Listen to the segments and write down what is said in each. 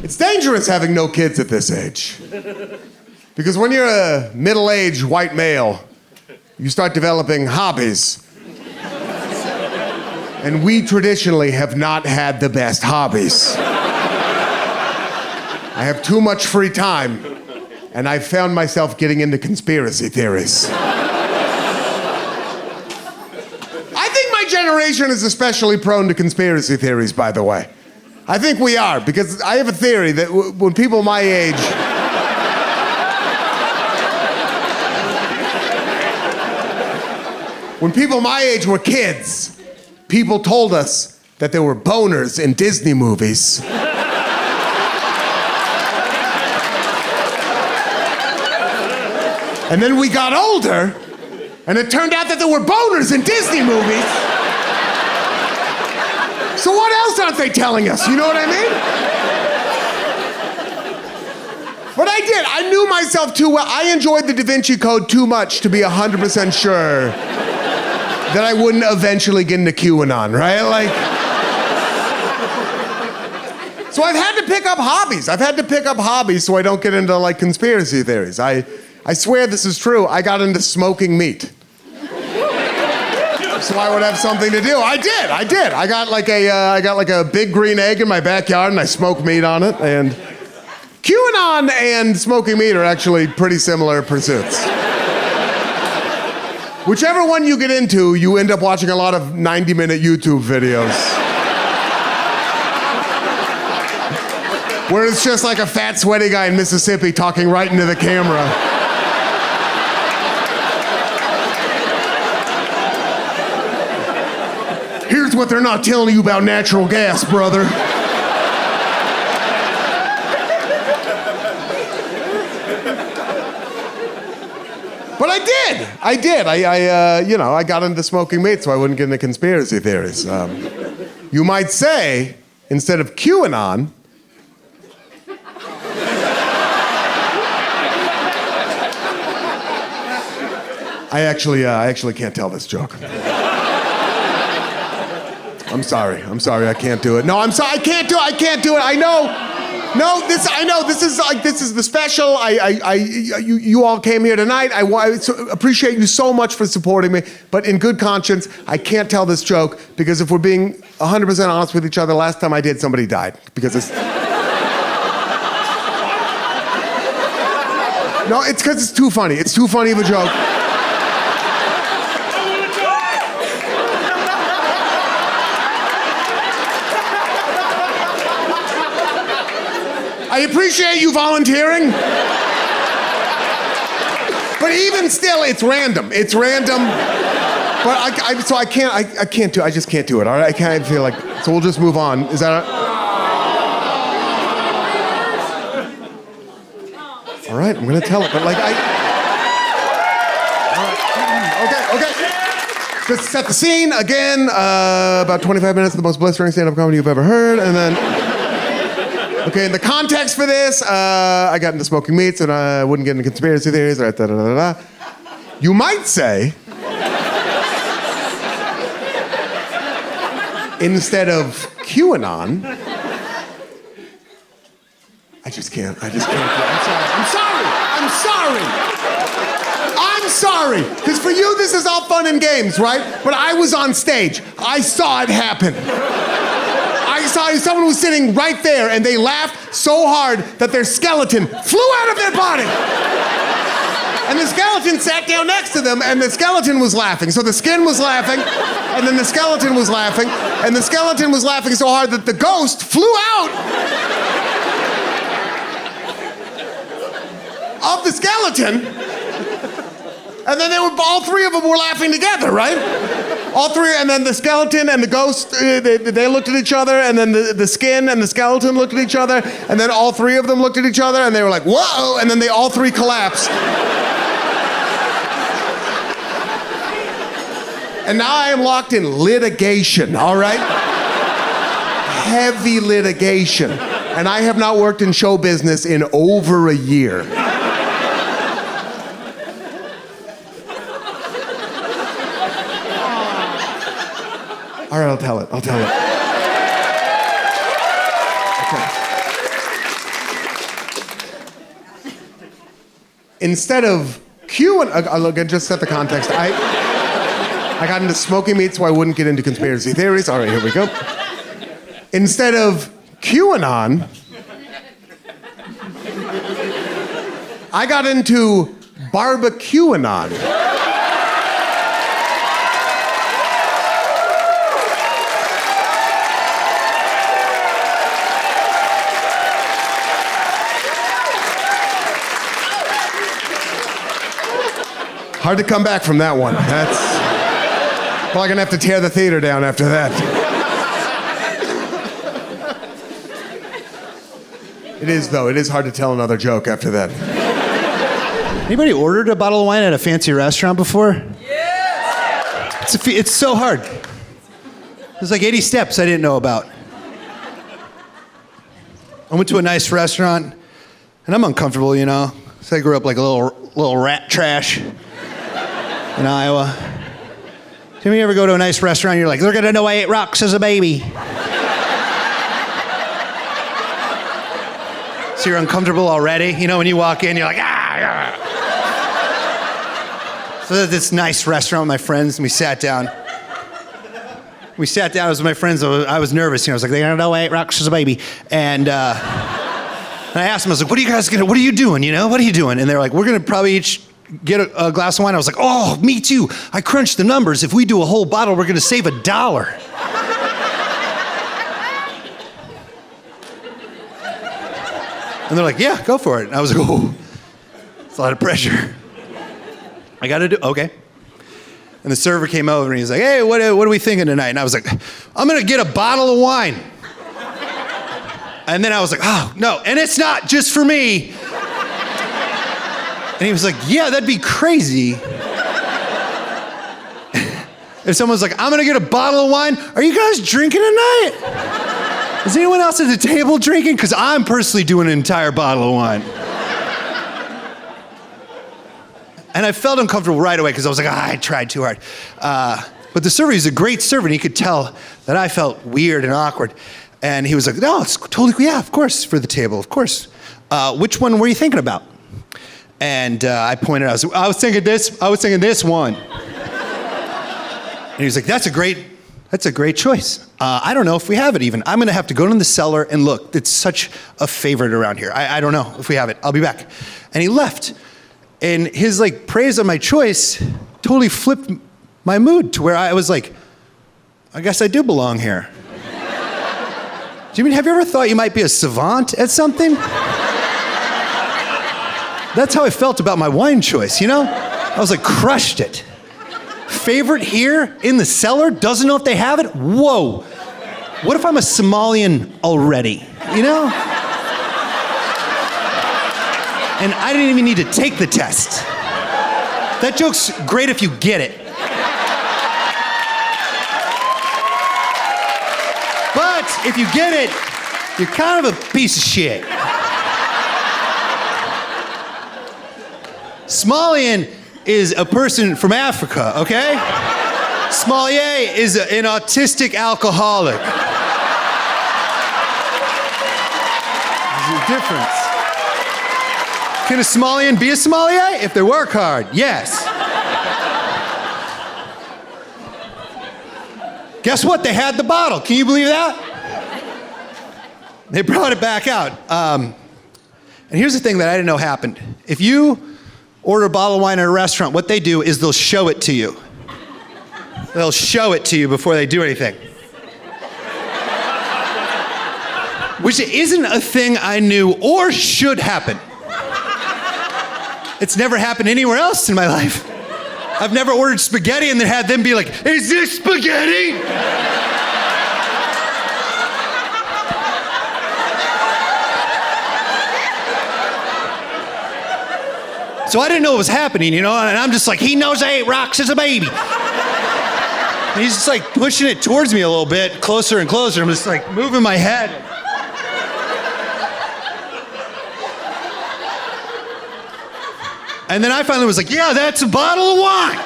It's dangerous having no kids at this age. Because when you're a middle-aged white male, you start developing hobbies. And we traditionally have not had the best hobbies. I have too much free time, and I've found myself getting into conspiracy theories. I think my generation is especially prone to conspiracy theories, by the way. I think we are, because I have a theory that when people my age... when people my age were kids, people told us that there were boners in Disney movies. And then we got older, and it turned out that there were boners in Disney movies. So what else aren't they telling us? You know what I mean? But I did. I knew myself too well. I enjoyed the Da Vinci Code too much to be 100% sure that I wouldn't eventually get into QAnon, right? So I've had to pick up hobbies. I've had to pick up hobbies so I don't get into conspiracy theories. I swear this is true. I got into smoking meat. So I would have something to do. I did. I got a big green egg in my backyard and I smoked meat on it. And QAnon and smoking meat are actually pretty similar pursuits. Whichever one you get into, you end up watching a lot of 90-minute YouTube videos. Where it's just like a fat, sweaty guy in Mississippi talking right into the camera. Here's what they're not telling you about natural gas, brother. But I did. I got into smoking meat so I wouldn't get into conspiracy theories. You might say, instead of QAnon, I actually can't tell this joke. I'm sorry, I can't do it. No, I'm sorry, I can't do it, I know. No, this is the special. You all came here tonight. I appreciate you so much for supporting me, but in good conscience, I can't tell this joke because if we're being 100% honest with each other, last time I did, somebody died. Because it's... No, it's because it's too funny. It's too funny of a joke. I appreciate you volunteering. But even still, it's random. It's random. But I just can't do it, all right? I can't feel like, so we'll just move on. Is that all right, I'm gonna tell it, but Okay. Just set the scene again. About 25 minutes of the most blistering stand-up comedy you've ever heard, and then... Okay, in the context for this, I got into smoking meats and I wouldn't get into conspiracy theories. You might say, instead of QAnon, I just can't do it. I'm sorry. Because for you, this is all fun and games, right? But I was on stage. I saw it happen. Someone was sitting right there and they laughed so hard that their skeleton flew out of their body. And the skeleton sat down next to them and the skeleton was laughing. So the skin was laughing and then the skeleton was laughing and the skeleton was laughing so hard that the ghost flew out of the skeleton. And then all three of them were laughing together, right? All three, and then the skeleton and the ghost, they looked at each other, and then the skin and the skeleton looked at each other, and then all three of them looked at each other, and they were like, whoa, and then they all three collapsed. And now I am locked in litigation, all right? Heavy litigation. And I have not worked in show business in over a year. All right, I'll tell it. Okay. instead of queuing, look, just set the context. I got into smoking meat so I wouldn't get into conspiracy theories. All right, here we go. Instead of QAnon, I got into barbecueanon. Hard to come back from that one. That's probably gonna have to tear the theater down after that. It is, though. It is hard to tell another joke after that. Anybody ordered a bottle of wine at a fancy restaurant before? Yes! It's so hard. There's like 80 steps I didn't know about. I went to a nice restaurant, and I'm uncomfortable, you know. So I grew up like a little rat trash in Iowa. Do you ever go to a nice restaurant and you're like, they're gonna know I ate rocks as a baby? So you're uncomfortable already? You know, when you walk in, you're like, ah! So at this nice restaurant with my friends, and we sat down. I was with my friends, I was nervous, you know, I was like, they're gonna know I ate rocks as a baby. And I asked them, I was like, what are you doing, you know? What are you doing? And they're like, we're gonna probably each get a glass of wine. I was like, oh, me too. I crunched the numbers. If we do a whole bottle, we're gonna save $1. And they're like, yeah, go for it. And I was like, oh, it's a lot of pressure. I gotta do, okay. And the server came over and he's like, hey, what are we thinking tonight? And I was like, I'm gonna get a bottle of wine. And then I was like, oh, no, and it's not just for me. And he was like, yeah, that'd be crazy. If someone's like, I'm gonna get a bottle of wine, are you guys drinking tonight? Is anyone else at the table drinking? Because I'm personally doing an entire bottle of wine. And I felt uncomfortable right away because I was like, I tried too hard. But the server, he's a great server, and he could tell that I felt weird and awkward. And he was like, no, it's totally, yeah, of course, for the table, of course. Which one were you thinking about? And I pointed out, I was thinking this one. And he was like, that's a great choice. I don't know if we have it even. I'm gonna have to go to the cellar and look. It's such a favorite around here. I don't know if we have it. I'll be back. And he left. And his like praise on my choice totally flipped my mood to where I was like, I guess I do belong here. Do you mean, have you ever thought you might be a savant at something? That's how I felt about my wine choice, you know? I was like, crushed it. Favorite here in the cellar, doesn't know if they have it? Whoa. What if I'm a Somalian already, you know? And I didn't even need to take the test. That joke's great if you get it. But if you get it, you're kind of a piece of shit. Somalian is a person from Africa, okay? Sommelier is an autistic alcoholic. There's a difference. Can a Somalian be a sommelier? If they work hard, yes. Guess what? They had the bottle. Can you believe that? They brought it back out. And here's the thing that I didn't know happened. If you order a bottle of wine at a restaurant, what they do is they'll show it to you. They'll show it to you before they do anything. Which isn't a thing I knew or should happen. It's never happened anywhere else in my life. I've never ordered spaghetti and then had them be like, is this spaghetti? So I didn't know what was happening, you know, and I'm just like, he knows I ate rocks as a baby. And he's just like pushing it towards me a little bit, closer and closer. I'm just like moving my head. And then I finally was like, yeah, that's a bottle of wine.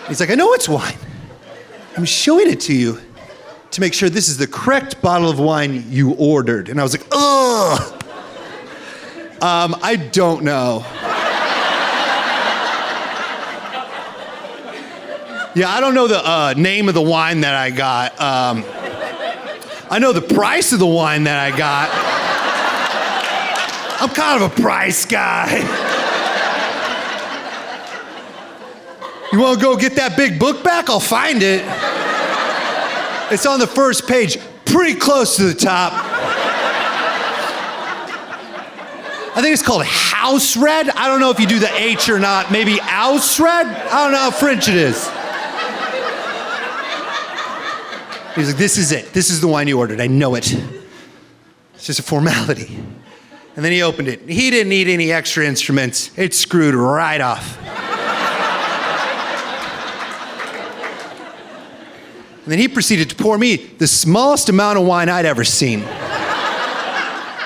He's like, I know it's wine. I'm showing it to you to make sure this is the correct bottle of wine you ordered. And I was like, ugh. I don't know. Yeah, I don't know the name of the wine that I got. I know the price of the wine that I got. I'm kind of a price guy. You want to go get that big book back? I'll find it. It's on the first page, pretty close to the top. I think it's called House Red. I don't know if you do the H or not. Maybe House Red? I don't know how French it is. He's like, this is it. This is the wine you ordered. I know it. It's just a formality. And then he opened it. He didn't need any extra instruments. It screwed right off. And then he proceeded to pour me the smallest amount of wine I'd ever seen.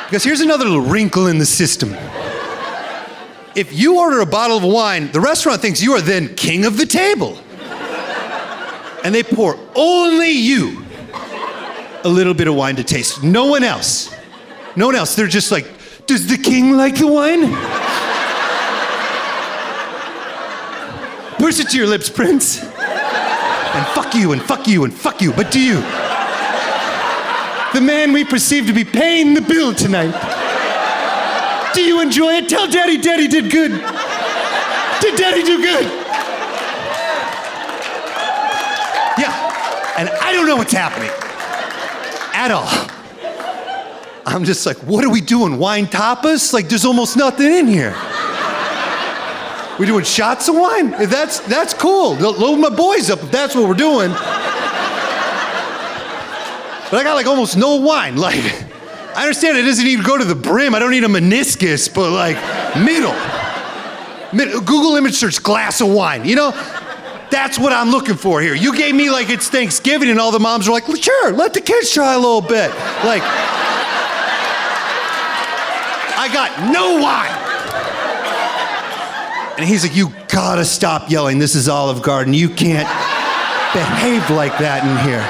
Because here's another little wrinkle in the system. If you order a bottle of wine, the restaurant thinks you are then king of the table. And they pour only you a little bit of wine to taste. No one else. No one else. They're just like, does the king like the wine? Push it to your lips, Prince. And fuck you, and fuck you, and fuck you. But do you? The man we perceive to be paying the bill tonight. Do you enjoy it? Tell Daddy Daddy did good. Did Daddy do good? Yeah, and I don't know what's happening at all. I'm just like, what are we doing? Wine tapas? Like, there's almost nothing in here. We doing shots of wine? If that's cool. Load my boys up if that's what we're doing. But I got like almost no wine. Like, I understand it doesn't need to go to the brim. I don't need a meniscus, but like middle. Google image search glass of wine. You know, that's what I'm looking for here. You gave me like it's Thanksgiving and all the moms are like, well, sure, let the kids try a little bit. Like, I got no wine. And he's like, you gotta stop yelling. This is Olive Garden. You can't behave like that in here.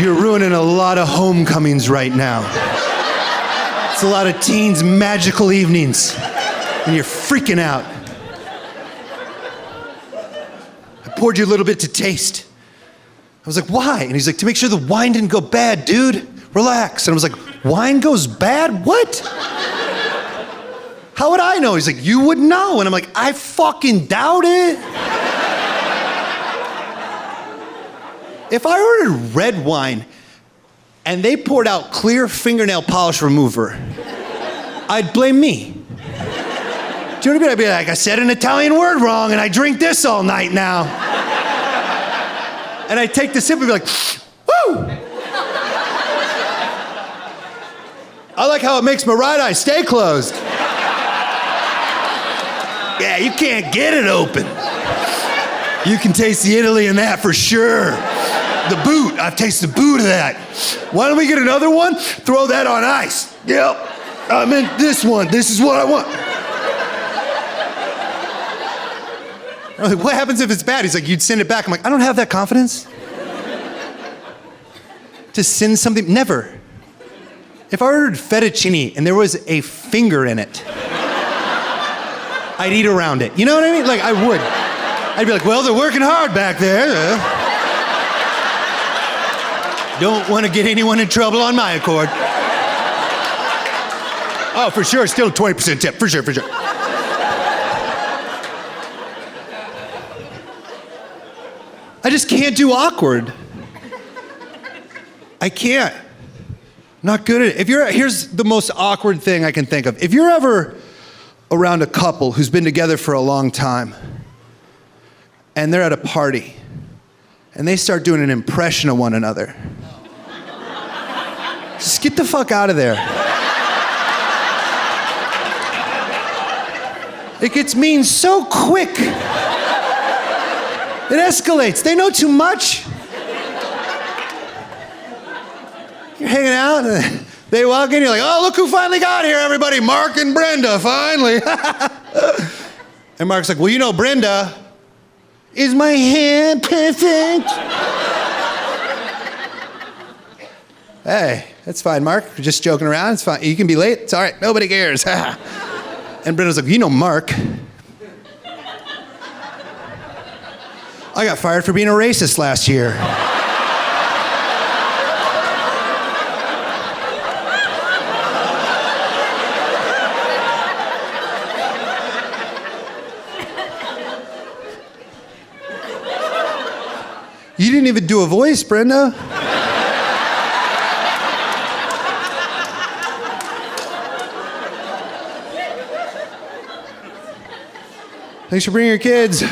You're ruining a lot of homecomings right now. It's a lot of teens' magical evenings. And you're freaking out. I poured you a little bit to taste. I was like, why? And he's like, to make sure the wine didn't go bad, dude. Relax. And I was like, wine goes bad? What? How would I know? He's like, you would know. And I'm like, I fucking doubt it. If I ordered red wine and they poured out clear fingernail polish remover, I'd blame me. Do you know what I mean? I'd be like, I said an Italian word wrong and I drink this all night now. And I'd take the sip and be like, woo! I like how it makes my right eye stay closed. Yeah, you can't get it open. You can taste the Italy in that for sure. The boot, I've tasted the boot of that. Why don't we get another one? Throw that on ice. Yep, I meant this one. This is what I want. I'm like, what happens if it's bad? He's like, you'd send it back. I'm like, I don't have that confidence. To send something, never. If I ordered fettuccine and there was a finger in it, I'd eat around it. You know what I mean? Like, I would. I'd be like, well, they're working hard back there. Don't want to get anyone in trouble on my accord. Oh, for sure, still 20% tip, for sure, for sure. I just can't do awkward. I can't. Not good at it. Here's the most awkward thing I can think of. If you're ever around a couple who's been together for a long time, and they're at a party, and they start doing an impression of one another, just get the fuck out of there. It gets mean so quick. It escalates. They know too much. You're hanging out, and they walk in, you're like, oh, look who finally got here, everybody. Mark and Brenda, finally. And Mark's like, well, you know, Brenda, is my hair perfect? Hey. It's fine, Mark. We're just joking around. It's fine. You can be late. It's all right. Nobody cares. And Brenda's like, you know Mark. I got fired for being a racist last year. You didn't even do a voice, Brenda. Thanks for bringing your kids.